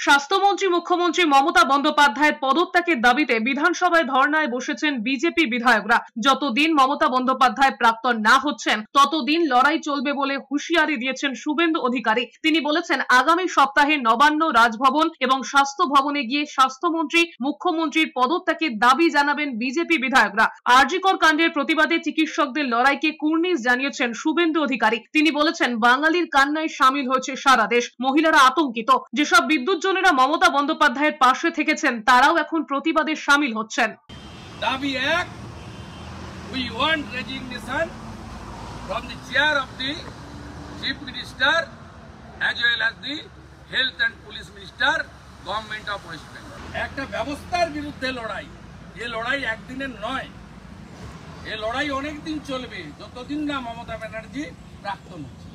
স্বাস্থ্যমন্ত্রী মুখ্যমন্ত্রী মমতা বন্দ্যোপাধ্যায়ের পদত্যাগের দাবিতে বিধানসভায় ধর্নায় বসেছেন বিজেপি বিধায়করা। যতদিন মমতা বন্দ্যোপাধ্যায় প্রাক্তন না হচ্ছেন ততদিন লড়াই চলবে বলে হুঁশিয়ারি দিয়েছেন শুভেন্দু অধিকারী। তিনি বলেছেন, আগামী সপ্তাহে নবান্ন, রাজভবন এবং স্বাস্থ্য ভবনে গিয়ে স্বাস্থ্যমন্ত্রী মুখ্যমন্ত্রীর পদত্যাগের দাবি জানাবেন বিজেপি বিধায়করা। আর.জি. কর কাণ্ডের প্রতিবাদে চিকিৎসকদের লড়াইকে কুর্নিশ জানিয়েছেন শুভেন্দু অধিকারী। তিনি বলেছেন, বাঙালির কান্নায় সামিল হয়েছে সারা দেশ। মহিলারা আতঙ্কিত। যেসব বিদ্যুৎ জনেরা মমতা বন্দ্যোপাধ্যায়ের পাশে থেকেছেন তারাও এখন প্রতিবাদে সামিল হচ্ছেন। দাবি এক, we want resignation from the chair of the chief minister as well as the health and police minister, government of West Bengal. একটা ব্যবস্থার বিরুদ্ধে লড়াই, এই লড়াই একদিনের নয়, এই লড়াই অনেক দিন চলবে যতদিন না মমতা ব্যানার্জি প্রাক্তন হচ্ছে।